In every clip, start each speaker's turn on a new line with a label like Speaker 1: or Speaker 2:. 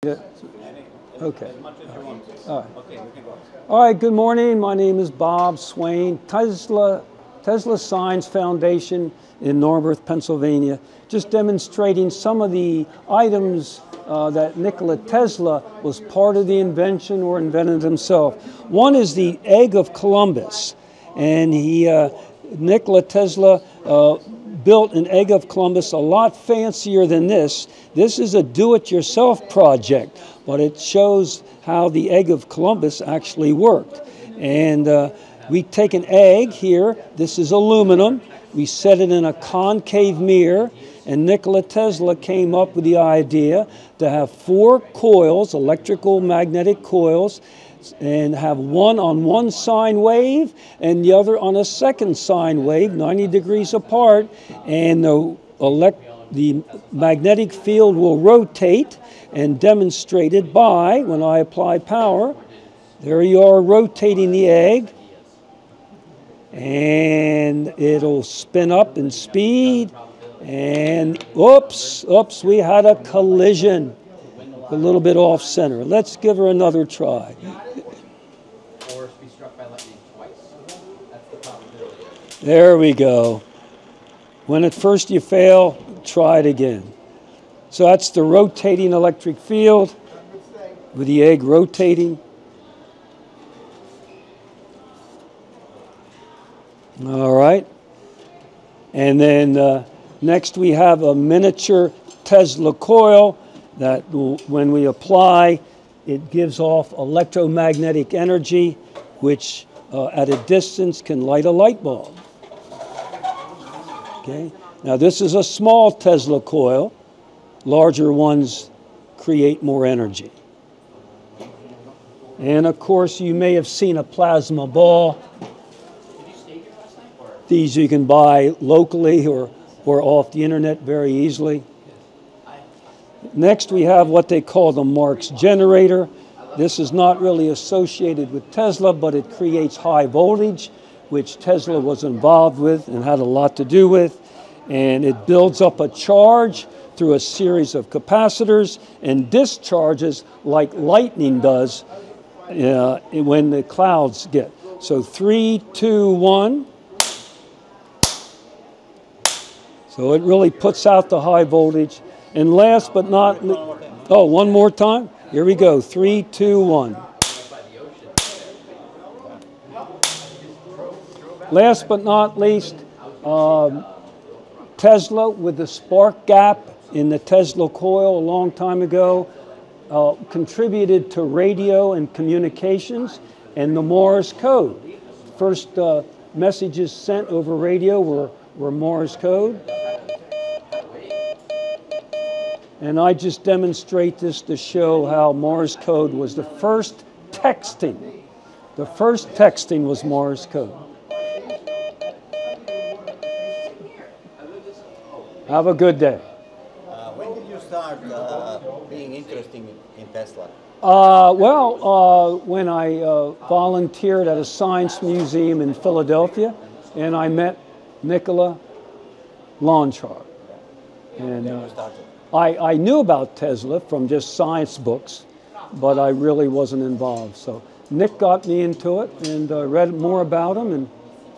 Speaker 1: Good. Okay. All right. All right, good morning. My name is Bob Swain, Tesla Science Foundation in Norworth, Pennsylvania, just demonstrating some of the items that Nikola Tesla was part of the invention or invented himself. One is the egg of Columbus, and Nikola Tesla built an egg of Columbus a lot fancier than this. This is a do-it-yourself project, but it shows how the egg of Columbus actually worked. And we take an egg here. This is aluminum. We set it in a concave mirror, and Nikola Tesla came up with the idea to have 4 coils, electrical magnetic coils, and have one on one sine wave and the other on a second sine wave, 90 degrees apart, and the magnetic field will rotate, and demonstrated by, when I apply power, there you are rotating the egg, and it'll spin up in speed, and oops, we had a collision, a little bit off center. Let's give her another try.
Speaker 2: Or be struck by lightning twice. That's the probability.
Speaker 1: There we go. When at first you fail, try it again. So that's the rotating electric field with the egg rotating. All right. And then next we have a miniature Tesla coil that when we apply, it gives off electromagnetic energy, which at a distance can light a light bulb. Okay. Now this is a small Tesla coil. Larger ones create more energy. And of course, you may have seen a plasma ball. These you can buy locally or off the internet very easily. Next, we have what they call the Marx generator. This is not really associated with Tesla, but it creates high voltage, which Tesla was involved with and had a lot to do with. And it builds up a charge through a series of capacitors and discharges like lightning does when the clouds get. So 3, 2, 1. So it really puts out the high voltage. And last but not least, oh, one more time. Here we go. 3, 2, 1. Last but not least, Tesla with the spark gap in the Tesla coil a long time ago contributed to radio and communications and the Morse code. First messages sent over radio were Morse code. And I just demonstrate this to show how Morse code was the first texting. The first texting was Morse code. Have a good day.
Speaker 3: When did you start being interested in Tesla?
Speaker 1: When I volunteered at a science museum in Philadelphia, and I met Nikola Lonchar. And I knew about Tesla from just science books, but I really wasn't involved. So Nick got me into it, and read more about him, and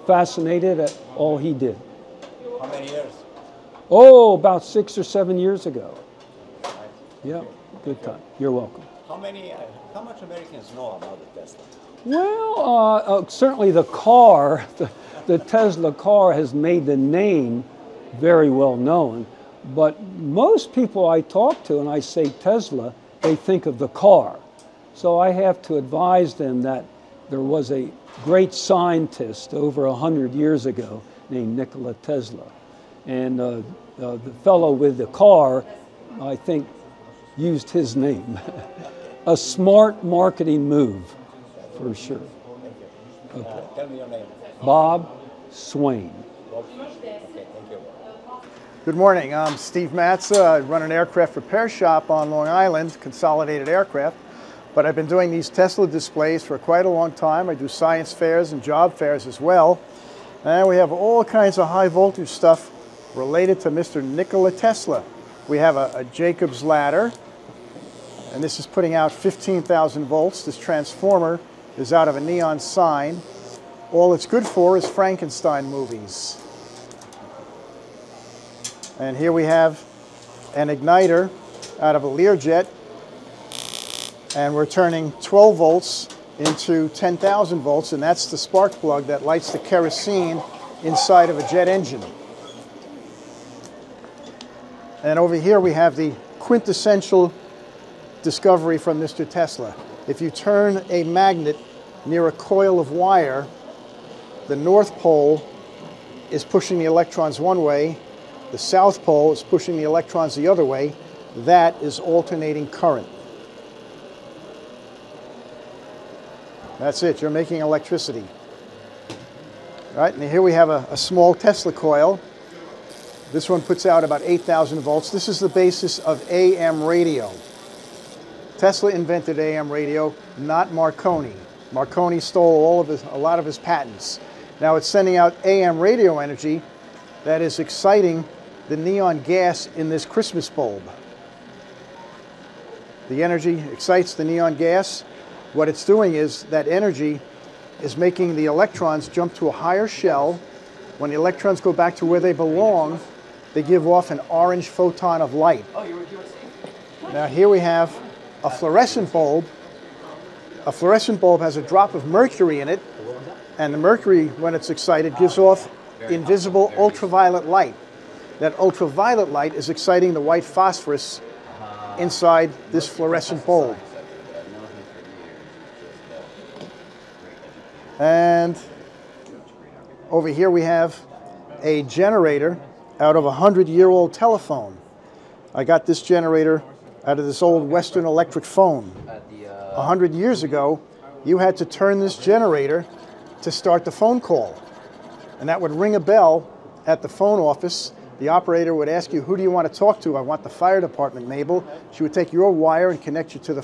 Speaker 1: fascinated at all he did.
Speaker 3: How many years?
Speaker 1: Oh, about 6 or 7 years ago. Yeah, good time. You're welcome.
Speaker 3: How much Americans know about the Tesla?
Speaker 1: Well, certainly the car, the Tesla car has made the name very well known. But most people I talk to, and I say Tesla, they think of the car. So I have to advise them that there was a great scientist over 100 years ago named Nikola Tesla. And the fellow with the car, I think, used his name. A smart marketing move, for sure. Okay.
Speaker 3: Tell me your name.
Speaker 1: Bob Swain.
Speaker 3: Okay, thank you.
Speaker 4: Good morning. I'm Steve Matza. I run an aircraft repair shop on Long Island, Consolidated Aircraft. But I've been doing these Tesla displays for quite a long time. I do science fairs and job fairs as well. And we have all kinds of high voltage stuff related to Mr. Nikola Tesla. We have a Jacob's ladder, and this is putting out 15,000 volts. This transformer is out of a neon sign. All it's good for is Frankenstein movies. And here we have an igniter out of a Learjet, and we're turning 12 volts into 10,000 volts, and that's the spark plug that lights the kerosene inside of a jet engine. And over here we have the quintessential discovery from Mr. Tesla. If you turn a magnet near a coil of wire, the North Pole is pushing the electrons one way, the South Pole is pushing the electrons the other way. That is alternating current. That's it, you're making electricity. All right, and here we have a small Tesla coil. This one puts out about 8,000 volts. This is the basis of AM radio. Tesla invented AM radio, not Marconi. Marconi stole a lot of his patents. Now it's sending out AM radio energy that is exciting the neon gas in this Christmas bulb. The energy excites the neon gas. What it's doing is that energy is making the electrons jump to a higher shell. When the electrons go back to where they belong, they give off an orange photon of light. Now here we have a fluorescent bulb. A fluorescent bulb has a drop of mercury in it, and the mercury, when it's excited, gives off invisible ultraviolet light. That ultraviolet light is exciting the white phosphorus inside this fluorescent bulb. And over here we have a generator out of a 100-year-old telephone. I got this generator out of this old Western Electric phone. 100 years ago, you had to turn this generator to start the phone call. And that would ring a bell at the phone office. The operator would ask you, who do you want to talk to? I want the fire department, Mabel. She would take your wire and connect you to the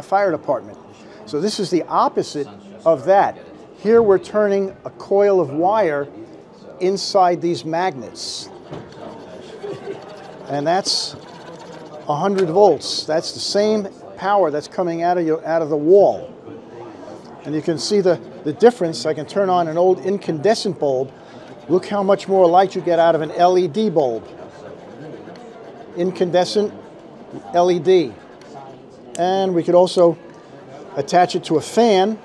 Speaker 4: fire department. So this is the opposite of that. Here we're turning a coil of wire inside these magnets. And that's 100 volts. That's the same power that's coming out of the wall. And you can see the difference. I can turn on an old incandescent bulb. Look how much more light you get out of an LED bulb. Incandescent LED. And we could also attach it to a fan.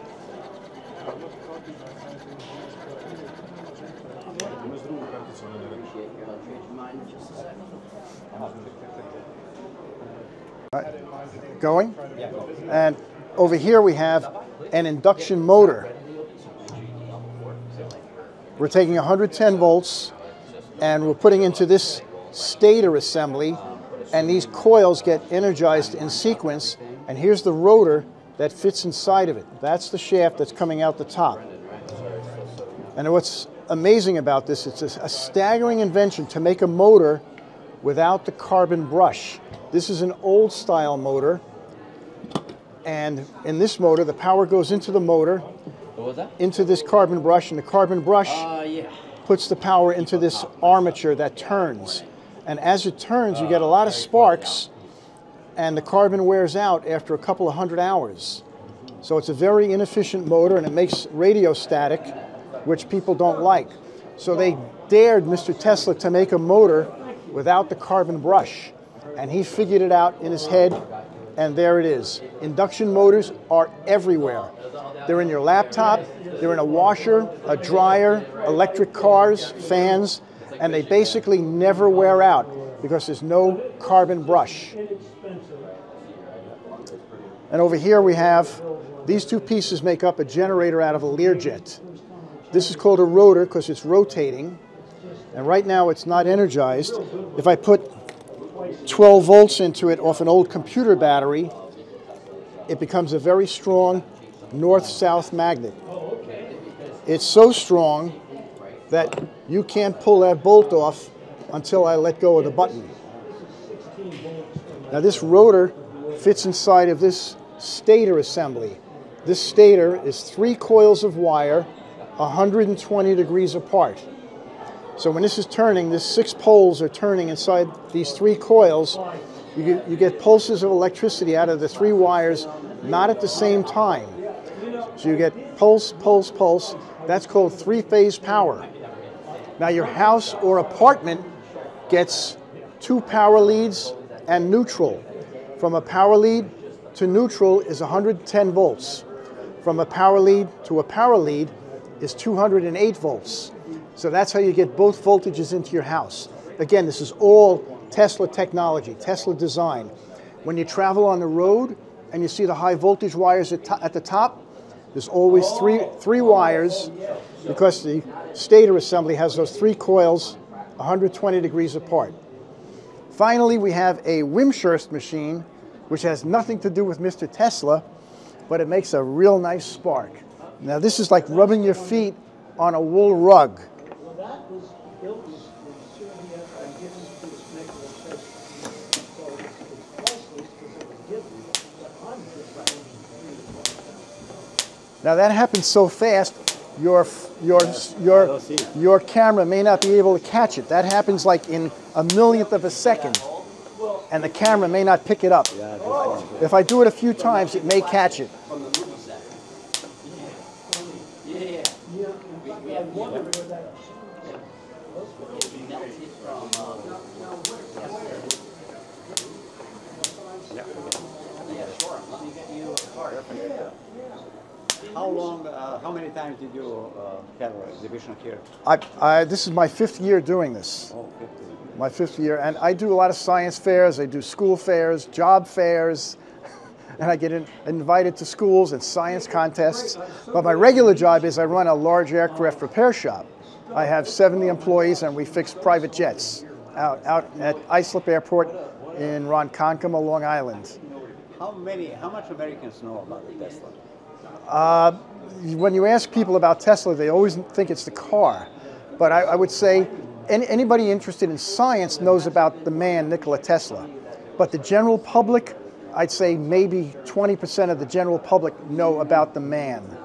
Speaker 4: Going. And over here we have an induction motor. We're taking 110 volts and we're putting into this stator assembly, and these coils get energized in sequence, and here's the rotor that fits inside of it. That's the shaft that's coming out the top. And what's amazing about this, it's a staggering invention to make a motor without the carbon brush. This is an old style motor, and in this motor the power goes into the motor, into this carbon brush, and the carbon brush puts the power into this armature that turns. And as it turns, you get a lot of sparks, and the carbon wears out after a couple of 100 hours. So it's a very inefficient motor, and it makes radio static, which people don't like. So they dared Mr. Tesla to make a motor without the carbon brush. And he figured it out in his head, and there it is. Induction motors are everywhere. They're in your laptop, they're in a washer, a dryer, electric cars, fans, and they basically never wear out because there's no carbon brush. And over here we have, these two pieces make up a generator out of a Learjet. This is called a rotor because it's rotating, and right now it's not energized. If I put 12 volts into it off an old computer battery, it becomes a very strong north-south magnet. It's so strong that you can't pull that bolt off until I let go of the button. Now this rotor fits inside of this stator assembly. This stator is 3 coils of wire 120 degrees apart. So when this is turning, these 6 poles are turning inside these 3 coils, You get pulses of electricity out of the 3 wires, not at the same time. So you get pulse, pulse, pulse. That's called 3-phase power. Now your house or apartment gets 2 power leads and neutral. From a power lead to neutral is 110 volts. From a power lead to a power lead is 208 volts. So that's how you get both voltages into your house. Again, this is all Tesla technology, Tesla design. When you travel on the road and you see the high voltage wires at the top, there's always three wires, because the stator assembly has those 3 coils 120 degrees apart. Finally, we have a Wimshurst machine, which has nothing to do with Mr. Tesla, but it makes a real nice spark. Now this is like rubbing your feet on a wool rug.
Speaker 1: Well, that was built in Serbia and given to Nikola Tesla. So it's priceless because it was given, but I'm just
Speaker 4: Now that happens so fast, your camera may not be able to catch it. That happens like in a millionth of a second, and the camera may not pick it up. If I do it a few times, it may catch it.
Speaker 3: How many times did you have an exhibition here?
Speaker 4: This is my 5th year doing this.
Speaker 3: Oh, 50.
Speaker 4: My 5th year, and I do a lot of science fairs. I do school fairs, job fairs, and I get invited to schools and science contests. But my regular job is I run a large aircraft repair shop. I have 70 employees, and we fix private jets out at Islip Airport in Ronkonkoma, Long Island.
Speaker 3: How much Americans know about the Tesla?
Speaker 4: When you ask people about Tesla, they always think it's the car. But I would say anybody interested in science knows about the man, Nikola Tesla. But the general public, I'd say maybe 20% of the general public know about the man.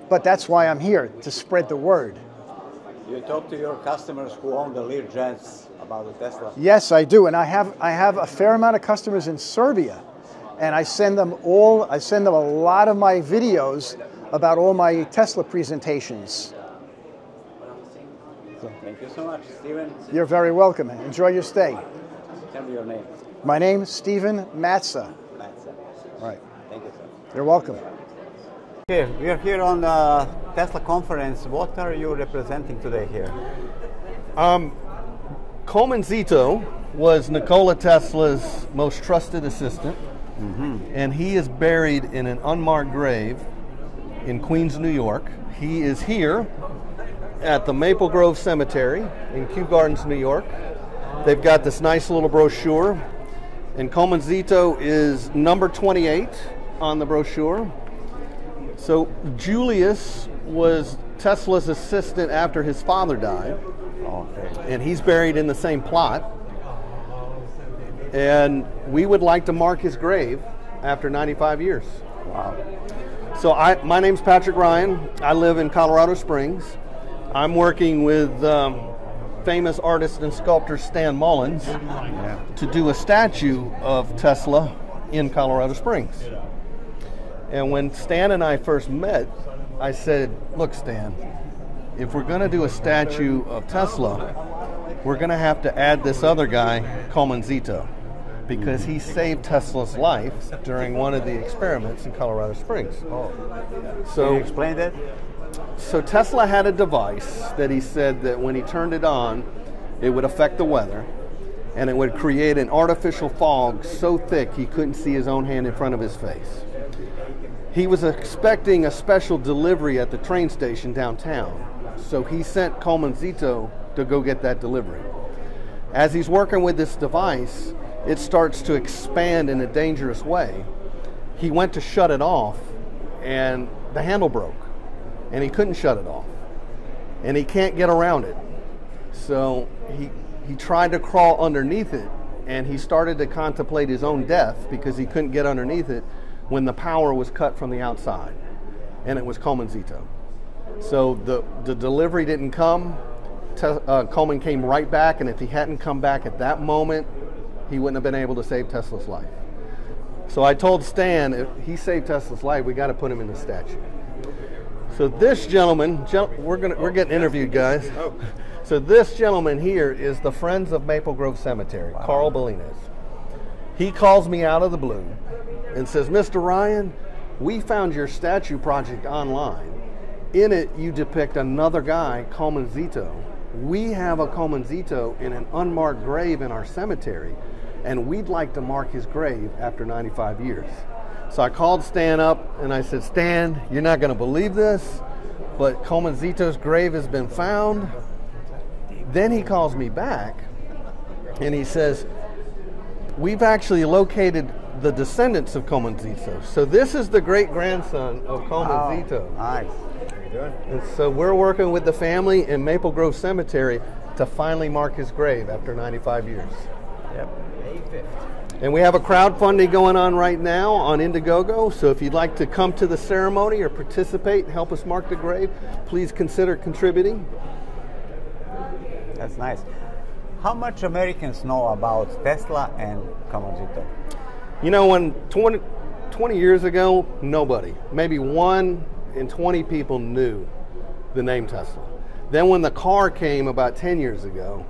Speaker 4: But that's why I'm here, to spread the word.
Speaker 3: You talk to your customers who own the Lear jets about the Tesla?
Speaker 4: Yes, I do, and I have a fair amount of customers in Serbia, and I send them a lot of my videos about all my Tesla presentations.
Speaker 3: So, thank you so much, Stephen.
Speaker 4: You're very welcome. Enjoy your stay.
Speaker 3: Tell me your name.
Speaker 4: My name is Stephen Matza.
Speaker 3: Matza.
Speaker 4: All right.
Speaker 3: Thank you, sir.
Speaker 4: You're welcome.
Speaker 3: Okay, we are here on the Tesla conference. What are you representing today here?
Speaker 5: Coleman Zito was Nikola Tesla's most trusted assistant, and he is buried in an unmarked grave in Queens, New York. He is here at the Maple Grove Cemetery in Kew Gardens, New York. They've got this nice little brochure, and Coleman Zito is number 28 on the brochure. So Julius was Tesla's assistant after his father died.
Speaker 3: Okay.
Speaker 5: And he's buried in the same plot. And we would like to mark his grave after 95 years.
Speaker 3: Wow.
Speaker 5: So my name's Patrick Ryan. I live in Colorado Springs. I'm working with famous artist and sculptor Stan Mullins to do a statue of Tesla in Colorado Springs. And when Stan and I first met, I said, look, Stan, if we're going to do a statue of Tesla, we're going to have to add this other guy, Coleman Zito, because he saved Tesla's life during one of the experiments in Colorado Springs.
Speaker 3: Oh.
Speaker 5: So,
Speaker 3: Can you explain that?
Speaker 5: So Tesla had a device that he said that when he turned it on, it would affect the weather, and it would create an artificial fog so thick he couldn't see his own hand in front of his face. He was expecting a special delivery at the train station downtown, so he sent Coleman Zito to go get that delivery. As he's working with this device, it starts to expand in a dangerous way. He went to shut it off, and the handle broke, and he couldn't shut it off, and he can't get around it. So he tried to crawl underneath it, and he started to contemplate his own death because he couldn't get underneath it when the power was cut from the outside, and it was Coleman Zito. So the delivery didn't come. Coleman came right back, and if he hadn't come back at that moment, he wouldn't have been able to save Tesla's life. So I told Stan, if he saved Tesla's life, we got to put him in the statue. So this gentleman, we're getting interviewed, guys. So this gentleman here is the Friends of Maple Grove Cemetery, Carl Bolinas. He calls me out of the blue and says, Mr. Ryan, we found your statue project online. In it, you depict another guy, Comanzito. We have a Comanzito in an unmarked grave in our cemetery, and we'd like to mark his grave after 95 years. So I called Stan up and I said, Stan, you're not going to believe this, but Comanzito's grave has been found. Then he calls me back and he says, we've actually located the descendants of Comanzito. So this is the great-grandson of Comanzito.
Speaker 3: Oh, nice.
Speaker 5: And so we're working with the family in Maple Grove Cemetery to finally mark his grave after 95 years.
Speaker 3: Yep.
Speaker 5: And we have a crowdfunding going on right now on Indiegogo, so if you'd like to come to the ceremony or participate and help us mark the grave, please consider contributing.
Speaker 3: That's nice. How much Americans know about Tesla and Comanzito?
Speaker 5: You know, when 20 years ago, nobody. Maybe 1 in 20 people knew the name Tesla. Then when the car came about 10 years ago,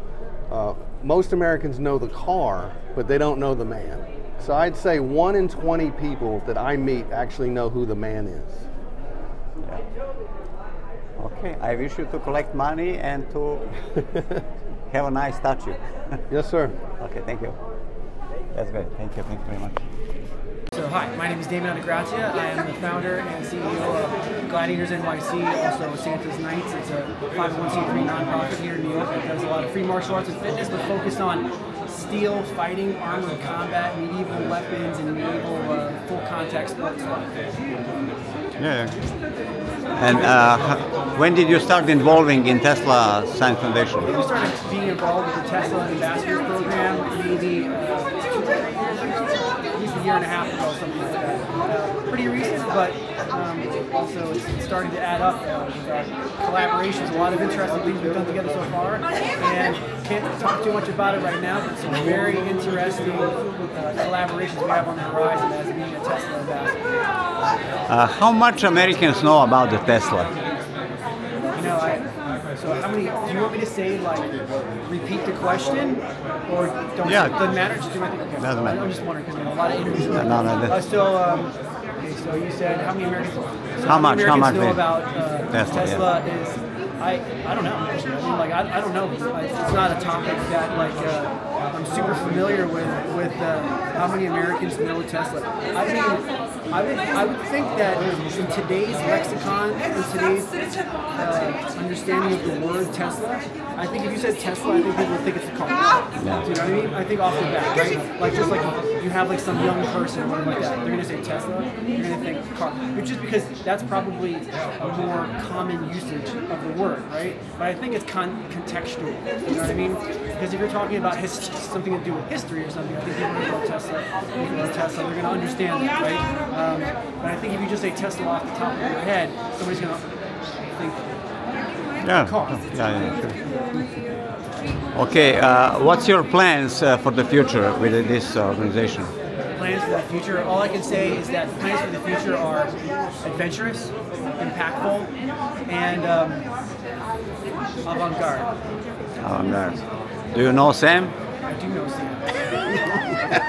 Speaker 5: most Americans know the car, but they don't know the man. So I'd say 1 in 20 people that I meet actually know who the man is.
Speaker 3: Yeah. Okay, I wish you to collect money and to have a nice statue.
Speaker 5: Yes, sir.
Speaker 3: Okay, thank you. That's great. Thank you. Thank you very much.
Speaker 6: So hi, my name is David Undergrazia. I am the founder and CEO of Gladiators NYC, also Santa's Knights. It's a 501c3 nonprofit here in New York that does a lot of free martial arts and fitness, but focused on steel fighting, armored combat, medieval weapons, and medieval full contact sports.
Speaker 3: Yeah. And when did you start involving in Tesla Science Foundation?
Speaker 6: We started being involved with the Tesla Ambassadors Program maybe at least a year and a half ago, something like that. Pretty recent, but also it's starting to add up with our collaborations. A lot of interesting things we've done together so far, and can't talk too much about it right now, but some very interesting collaborations we have on the horizon as being a Tesla ambassador.
Speaker 3: How much Americans know about the Tesla?
Speaker 6: You know, so how many, do you want me to say, like, repeat the question, or don't,
Speaker 3: Yeah.
Speaker 6: it doesn't matter, just do my thing? Okay.
Speaker 3: Doesn't matter.
Speaker 6: I'm just wondering, because a lot of interviews.
Speaker 3: No.
Speaker 6: Okay, so you said how many Americans,
Speaker 3: How much
Speaker 6: know about
Speaker 3: Tesla,
Speaker 6: is, I don't know, actually. I mean, like, I don't know. It's not a topic that, like, I'm super familiar with how many Americans know Tesla. I mean, I would think that in today's lexicon, in today's understanding of the word Tesla, I think if you said Tesla, I think people would think it's a car.
Speaker 3: Yeah.
Speaker 6: Do you know what I mean? I think off the bat, right? Like, just like you have like some young person or something like that, they're gonna say Tesla, you're gonna think car. Which is because that's probably a more common usage of the word, right? But I think it's contextual. You know what I mean? Because if you're talking about something to do with history or something, I think people know Tesla. If you know Tesla, they're gonna understand that, right? But I think if you just say Tesla off the top of your head, somebody's gonna think. Car.
Speaker 3: Yeah, sure. Okay, what's your plans for the future with this organization?
Speaker 6: Plans for the future, all I can say is that plans for the future are adventurous, impactful, and avant-garde.
Speaker 3: Avant-garde. Do you know Sam?
Speaker 6: I do know Sam.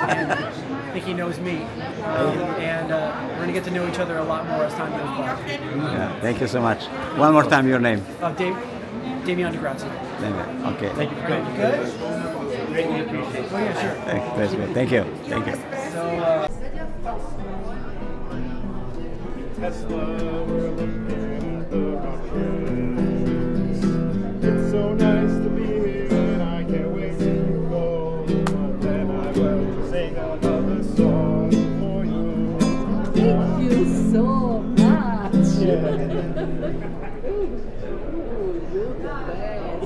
Speaker 6: And I think he knows me. And we're going to get to know each other a lot more as time goes by.
Speaker 3: Yeah, thank you so much. One more time, your name.
Speaker 6: Damian DeGrazia.
Speaker 3: Okay.
Speaker 6: Thank you for coming. Good? Greatly appreciate it. Oh, yeah, sure.
Speaker 3: That's good. Thank you. Thank you.
Speaker 6: So,
Speaker 7: Tesla, we're looking at the country. It's so nice to be here, and I can't wait to go. But then I will sing another song for you.
Speaker 8: Thank you so much.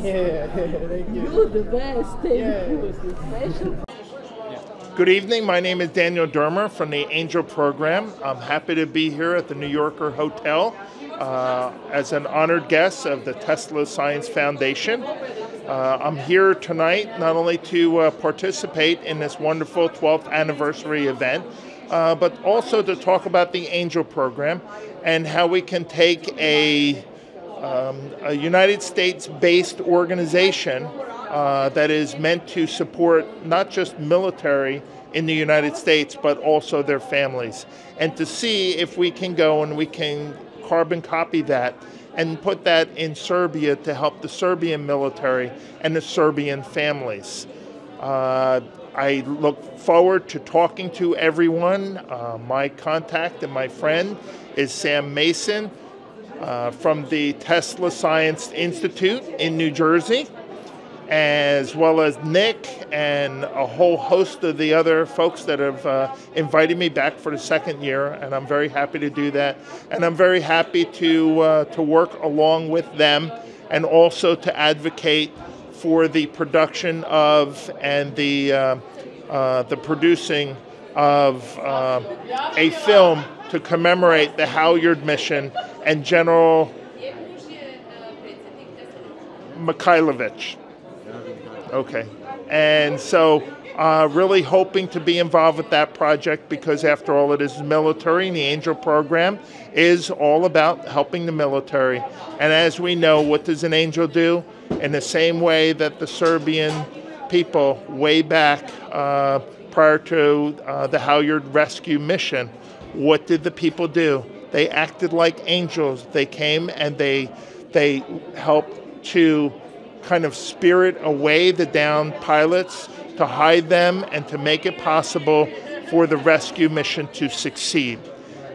Speaker 7: Yeah, thank you.
Speaker 8: You're the best. Thank you. It's special.
Speaker 7: Good evening. My name is Daniel Dermer from the Angel Program. I'm happy to be here at the New Yorker Hotel as an honored guest of the Tesla Science Foundation.
Speaker 9: I'm here tonight not only to participate in this wonderful 12th anniversary event, but also to talk about the Angel Program and how we can take a United States-based organization that is meant to support not just military in the United States, but also their families, and to see if we can go and we can carbon copy that and put that in Serbia to help the Serbian military and the Serbian families. I look forward to talking to everyone. My contact and my friend is Sam Mason from the Tesla Science Institute in New Jersey, as well as Nick and a whole host of the other folks that have invited me back for the second year, and I'm very happy to do that. And I'm very happy to work along with them and also to advocate for the production of and the producing of a film to commemorate the Halyard mission and General Mikhailovich. Okay, and so really hoping to be involved with that project because after all it is military, and the Angel Program is all about helping the military. And as we know, what does an angel do? In the same way that the Serbian people way back prior to the Halyard rescue mission, what did the people do? They acted like angels. They came and they helped to kind of spirit away the downed pilots, to hide them and to make it possible for the rescue mission to succeed.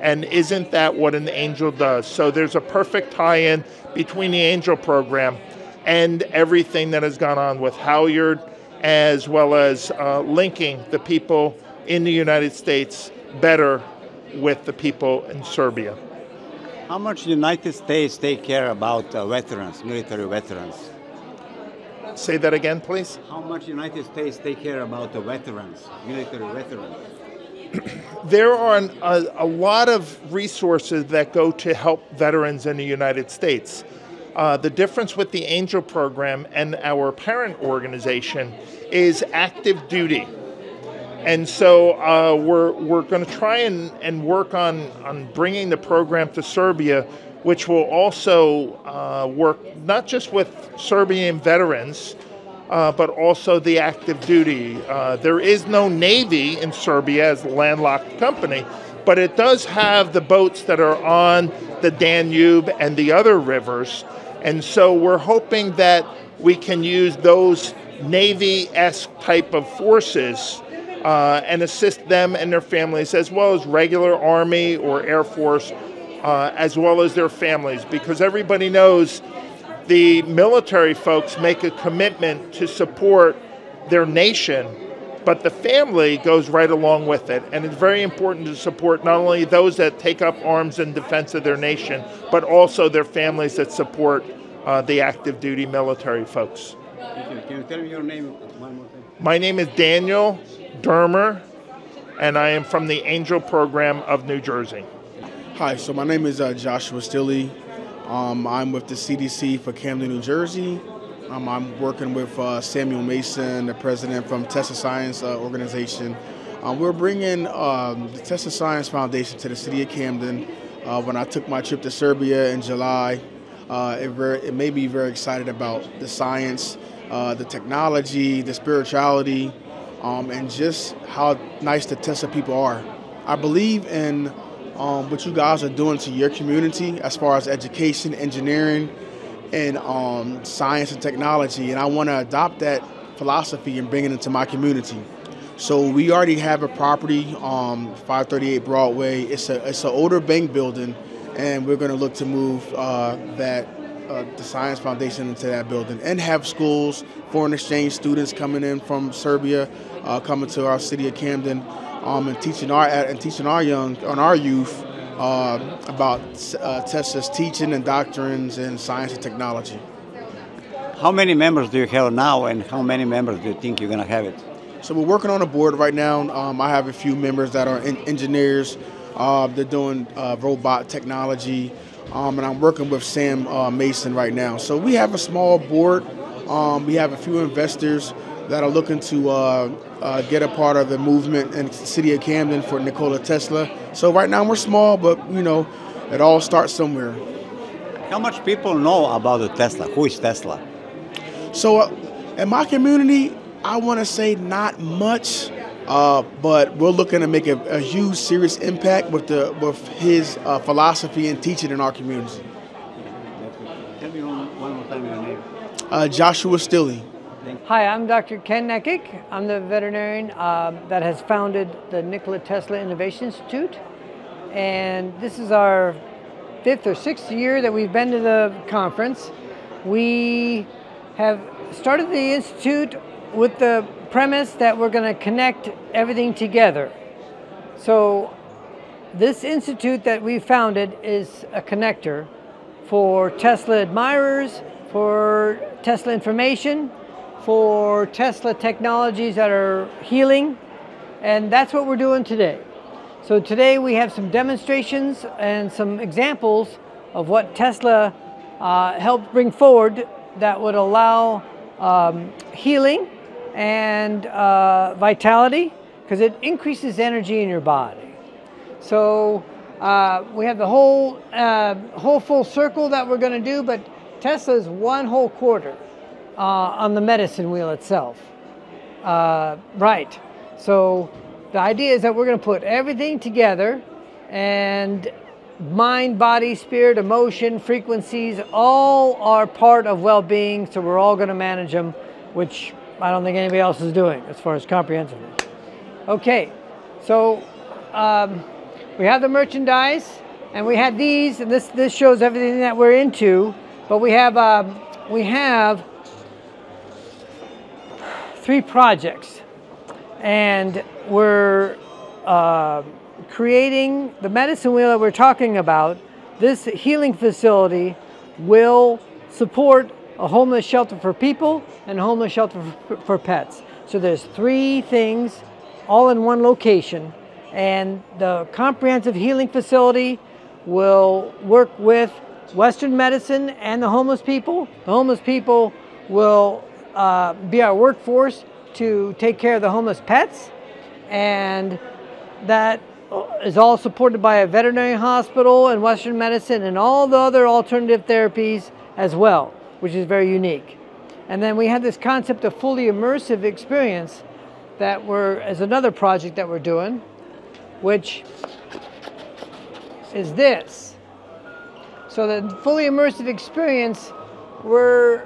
Speaker 9: And isn't that what an angel does? So there's a perfect tie-in between the Angel Program and everything that has gone on with Halyard, as well as linking the people in the United States better with the people in Serbia.
Speaker 3: How much the United States take care about veterans, military veterans?
Speaker 9: Say that again, please.
Speaker 3: How much the United States take care about the veterans, military veterans?
Speaker 9: There are a lot of resources that go to help veterans in the United States. The difference with the Angel Program and our parent organization is active duty. And so we're going to try and work on bringing the program to Serbia, which will also work not just with Serbian veterans, but also the active duty. There is no Navy in Serbia as a landlocked country, but it does have the boats that are on the Danube and the other rivers. And so we're hoping that we can use those Navy-esque type of forces and assist them and their families, as well as regular Army or Air Force, as well as their families, because everybody knows the military folks make a commitment to support their nation, but the family goes right along with it. And it's very important to support not only those that take up arms in defense of their nation, but also their families that support the active duty military folks.
Speaker 3: Can you tell me your name one more time?
Speaker 9: My name is Daniel Dermer, and I am from the Angel Program of New Jersey.
Speaker 10: Hi, so my name is Joshua Stilley. I'm with the CDC for Camden, New Jersey. I'm working with Samuel Mason, the president from Tesla Science Organization. We're bringing the Tesla Science Foundation to the city of Camden. When I took my trip to Serbia in July, it made me very excited about the science, the technology, the spirituality, and just how nice the Tesla people are. I believe in what you guys are doing to your community as far as education, engineering, and science and technology, and I want to adopt that philosophy and bring it into my community. So we already have a property, 538 Broadway. It's an older bank building, and we're going to look to move the Science Foundation into that building and have schools, foreign exchange students coming in from Serbia, coming to our city of Camden, and teaching our youth about Tesla's teaching and doctrines in science and technology.
Speaker 3: How many members do you have now, and how many members do you think you're going to have it?
Speaker 10: So we're working on a board right now. I have a few members that are engineers. They're doing robot technology, and I'm working with Sam Mason right now. So we have a small board. We have a few investors that are looking to get a part of the movement in the city of Camden for Nikola Tesla. So right now we're small, but you know, it all starts somewhere.
Speaker 3: How much people know about the Tesla? Who is Tesla?
Speaker 10: So in my community, I want to say not much, but we're looking to make a huge, serious impact with his philosophy and teaching in our community.
Speaker 3: Tell me one more time your name.
Speaker 10: Joshua Stilley.
Speaker 11: Hi, I'm Dr. Ken Neckick. I'm the veterinarian that has founded the Nikola Tesla Innovation Institute. And this is our 5th or 6th year that we've been to the conference. We have started the Institute with the premise that we're going to connect everything together. So this Institute that we founded is a connector for Tesla admirers, for Tesla information, for Tesla technologies that are healing, and that's what we're doing today. So today we have some demonstrations and some examples of what Tesla helped bring forward that would allow healing and vitality, because it increases energy in your body. So we have the whole full circle that we're going to do, but Tesla's one whole quarter on the medicine wheel itself. Right. So the idea is that we're going to put everything together, and mind, body, spirit, emotion, frequencies, all are part of well-being, so we're all going to manage them, which I don't think anybody else is doing as far as comprehensively. Okay, so we have the merchandise, and we have these, and this shows everything that we're into, but we have 3 projects, and we're creating the medicine wheel that we're talking about. This healing facility will support a homeless shelter for people and a homeless shelter for pets. So there's 3 things all in one location, and the comprehensive healing facility will work with Western medicine and the homeless people. The homeless people will be our workforce to take care of the homeless pets, and that is all supported by a veterinary hospital and Western medicine and all the other alternative therapies as well, which is very unique. And then we have this concept of fully immersive experience that is another project that we're doing, which is this. So the fully immersive experience, we're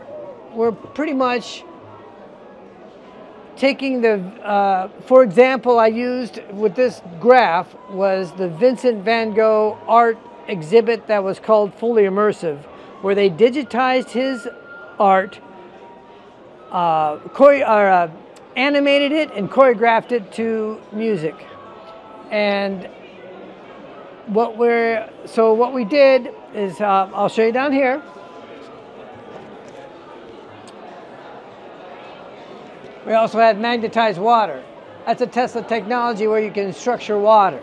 Speaker 11: pretty much taking the, for example, I used with this graph was the Vincent van Gogh art exhibit that was called Fully Immersive, where they digitized his art, animated it and choreographed it to music. And what we did is, I'll show you down here. We also had magnetized water. That's a Tesla technology where you can structure water.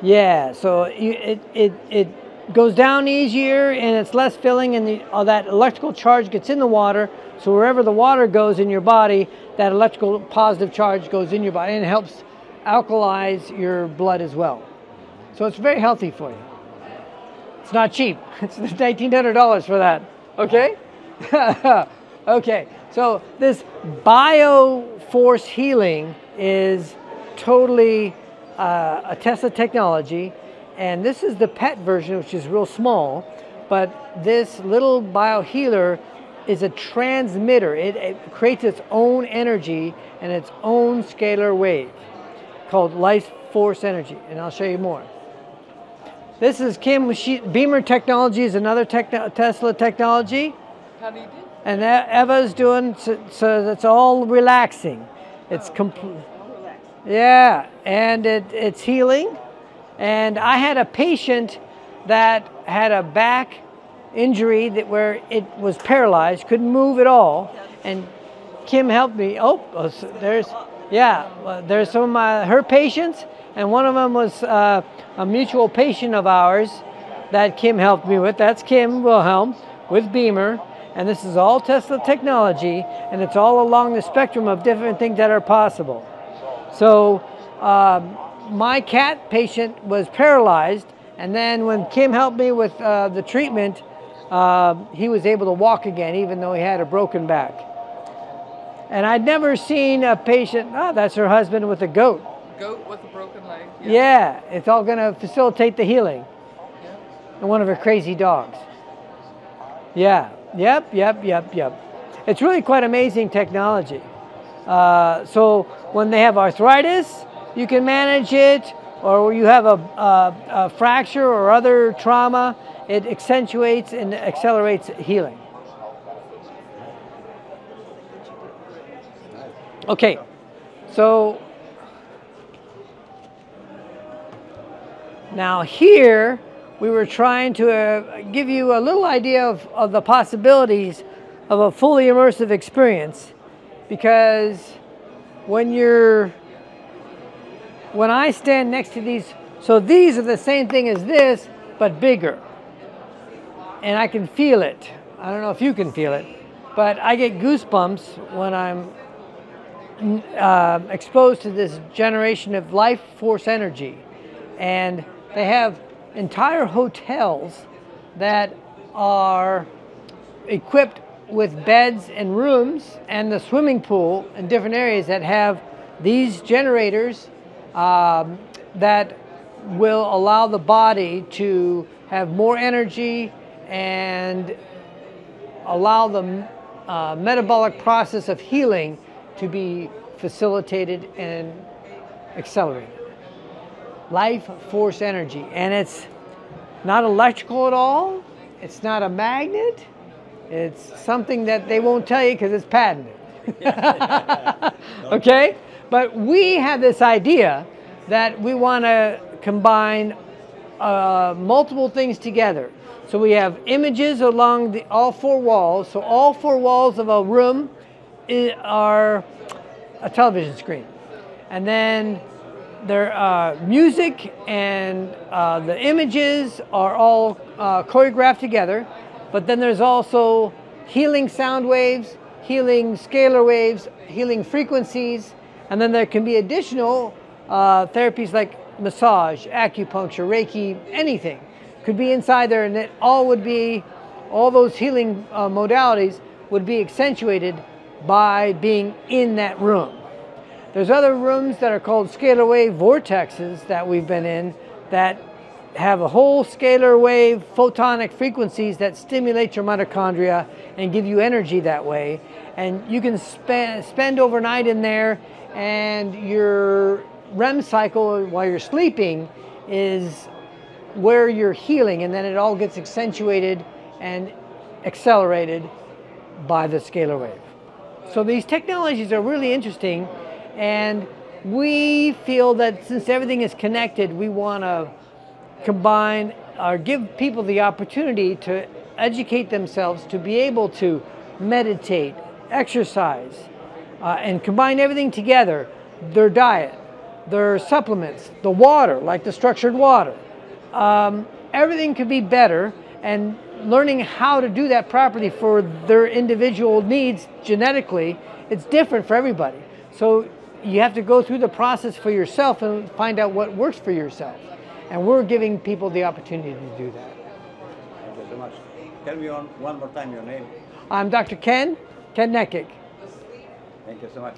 Speaker 11: Yeah, so it goes down easier and it's less filling, and all that electrical charge gets in the water. So wherever the water goes in your body, that electrical positive charge goes in your body, and it helps alkalize your blood as well. So it's very healthy for you. It's not cheap. It's $1,900 for that. Okay? Okay. So this BioForce healing is totally a Tesla technology, and this is the pet version, which is real small, but this little biohealer is a transmitter. It creates its own energy and its own scalar wave called Life Force Energy, and I'll show you more. This is Beamer Technology is another Tesla technology.
Speaker 8: How do you do?
Speaker 11: And Eva's doing, so it's all relaxing. It's complete. Yeah, and it's healing. And I had a patient that had a back injury where it was paralyzed, couldn't move at all. And Kim helped me. There's some of her patients, and one of them was a mutual patient of ours that Kim helped me with. That's Kim Wilhelm with Beamer. And this is all Tesla technology, and it's all along the spectrum of different things that are possible. So my cat patient was paralyzed, and then when Kim helped me with the treatment, he was able to walk again, even though he had a broken back. And I'd never seen a patient, that's her husband with a goat.
Speaker 12: Goat with a broken leg.
Speaker 11: Yeah, it's all going to facilitate the healing.
Speaker 12: Yeah.
Speaker 11: And one of her crazy dogs. Yeah, yep. It's really quite amazing technology. So when they have arthritis, you can manage it, or you have a fracture or other trauma, it accentuates and accelerates healing. Okay, so now here we were trying to give you a little idea of the possibilities of a fully immersive experience, because when I stand next to these, so these are the same thing as this, but bigger. And I can feel it. I don't know if you can feel it, but I get goosebumps when I'm exposed to this generation of life force energy. And they have entire hotels that are equipped with beds and rooms, and the swimming pool in different areas that have these generators that will allow the body to have more energy and allow the metabolic process of healing to be facilitated and accelerated. Life force energy. And it's not electrical at all. It's not a magnet. It's something that they won't tell you because it's patented. Okay? But we have this idea that we want to combine multiple things together. So we have images along all four walls. So all four walls of a room are a television screen. And then there are music, and the images are all choreographed together. But then there's also healing sound waves, healing scalar waves, healing frequencies, and then there can be additional therapies like massage, acupuncture, Reiki, anything could be inside there, and it all would be, all those healing modalities would be accentuated by being in that room. There's other rooms that are called scalar wave vortexes that we've been in that have a whole scalar wave photonic frequencies that stimulate your mitochondria and give you energy that way. And you can spend overnight in there, and your REM cycle while you're sleeping is where you're healing, and then it all gets accentuated and accelerated by the scalar wave. So these technologies are really interesting, and we feel that since everything is connected, we want to combine or give people the opportunity to educate themselves to be able to meditate, exercise, and combine everything together. Their diet, their supplements, the water, like the structured water. Everything could be better, and learning how to do that properly for their individual needs genetically, it's different for everybody. So you have to go through the process for yourself and find out what works for yourself. And we're giving people the opportunity to do that.
Speaker 3: Thank you so much. Tell me one more time your name.
Speaker 11: I'm Dr. Ken Nekic.
Speaker 3: Thank you so much.